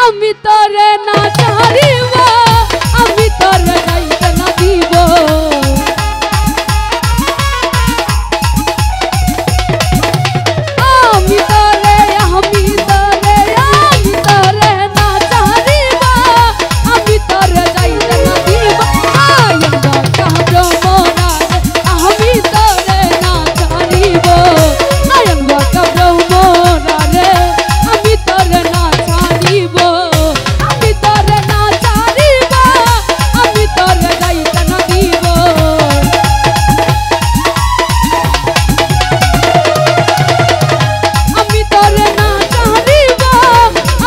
আমি তোরে না ছাড়িব আমি তোরে যাইতে না দিব আমি তোরে না ছাড়িব আমি তোরে যাইতে না দিব আয়ঙ্গা কাব্র মোরারে আমি তোরে না ছাড়িব আয়ঙ্গা কাব্র মোরারে আমি তোরে না ছাড়িব আমি তোরে না ছাড়িব আমি তোরে যাইতে না দিব আমি তোরে না ছাড়িব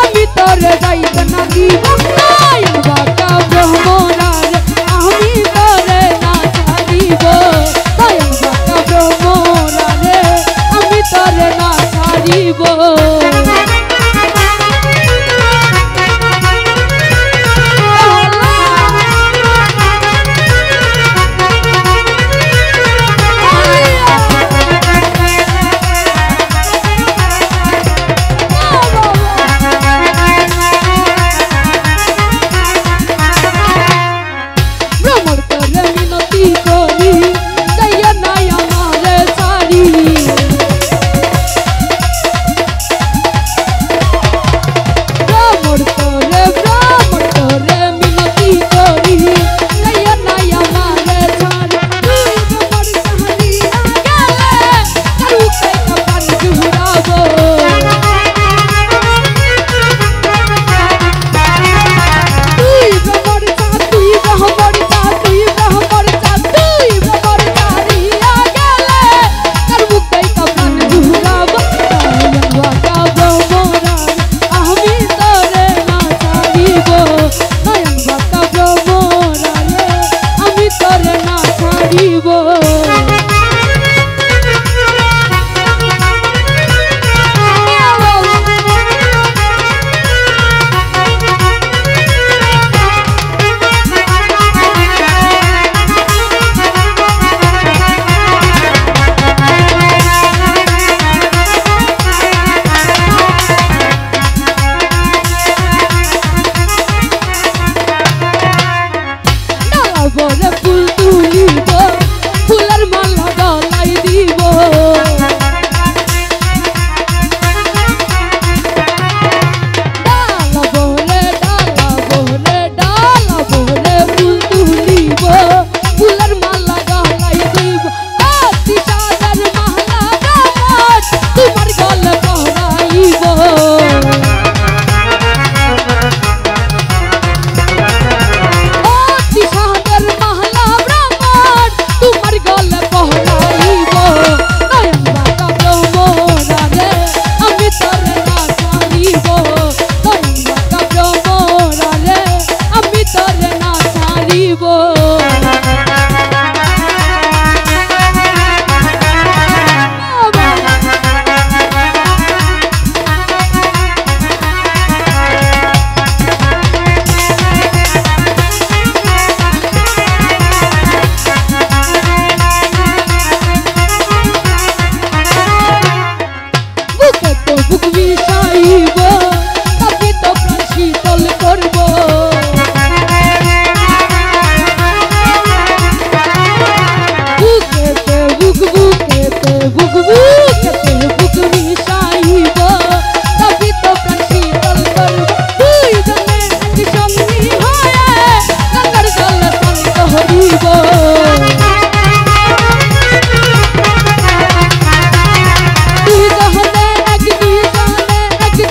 আমি তোরে যাইতে না দিব আয়ঙ্গা কাব্র মোরারে আমি তোরে না ছাড়িব আয়ঙ্গা কাব্র মোরারে আমি তোরে না ছাড়িব ভ্রমর করে মিনতি করি যাইয়া নাই আমারে ছাড়ি ভ্রমর করে মিনতি করি যাইয়া নাই আমারে ছাড়ি তুই ভ্রমর ছাড়িয়া গেলে কারুকে কাপান জুড়াবো তুই ভ্রমর ছাড়িয়া গেলে তার মুখে কাপান জুড়াবো আয়ঙ্গা কাব্র মোরারে আমি তোরে না ছাড়িব আয়ঙ্গা কাব্র মোরারে আমি তোরে না ছাড়িব বরে ফুল তুলিব ফুলের মালা গলায় দিব ডালা বরে ফুল তুলিব ফুলের মালা গলায় দিব অতি সাদার মালা গাছ তোমার গলে পরাইব বুক বিষাইব তবে তো প্রাণ শীতল করব বুক বিষাইব তবে তো প্রাণ শীতল করব দুই জনে একসঙ্গী হয়ে গঙ্গার জলে স্নান করিব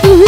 দুই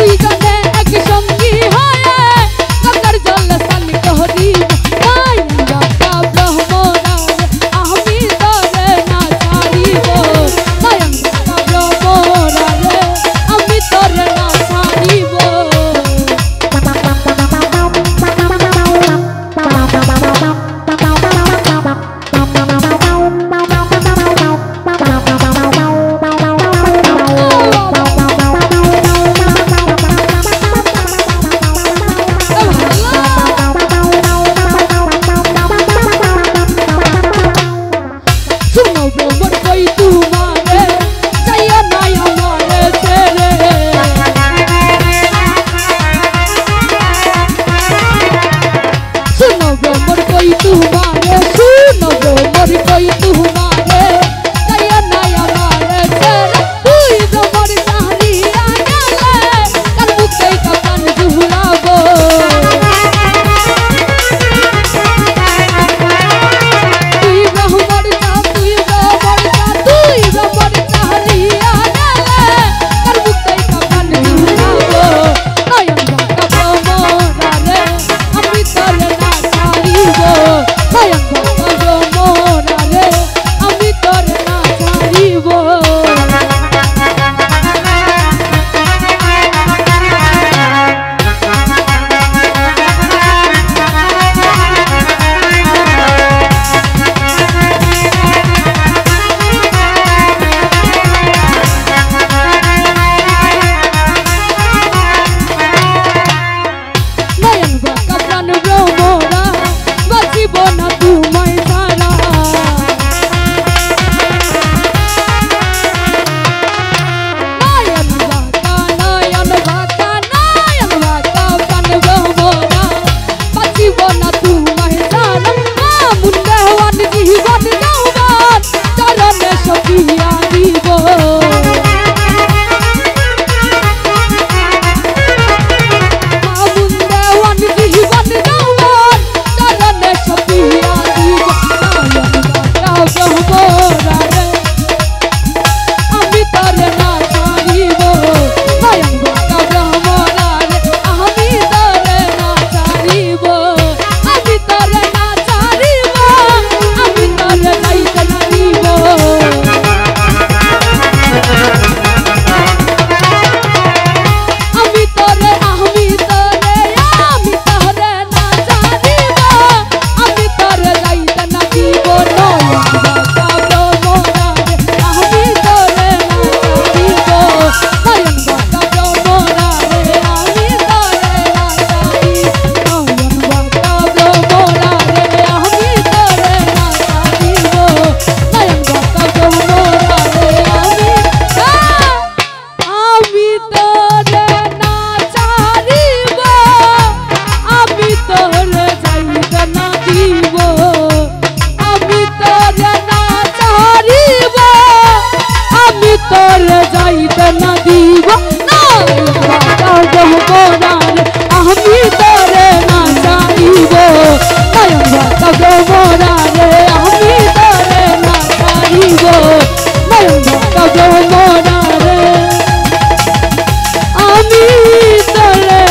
তলে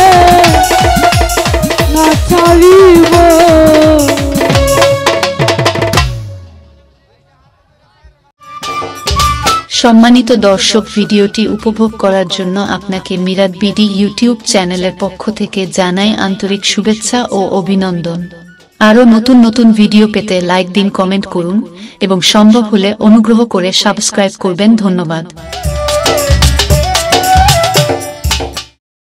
না ছাড়িব। সম্মানিত দর্শক, ভিডিওটি উপভোগ করার জন্য আপনাকে মিরাত বিডি ইউটিউব চ্যানেলের পক্ষ থেকে জানাই আন্তরিক শুভেচ্ছা ও অভিনন্দন। আরও নতুন নতুন ভিডিও পেতে লাইক দিন, কমেন্ট করুন এবং সম্ভব হলে অনুগ্রহ করে সাবস্ক্রাইব করবেন। ধন্যবাদ।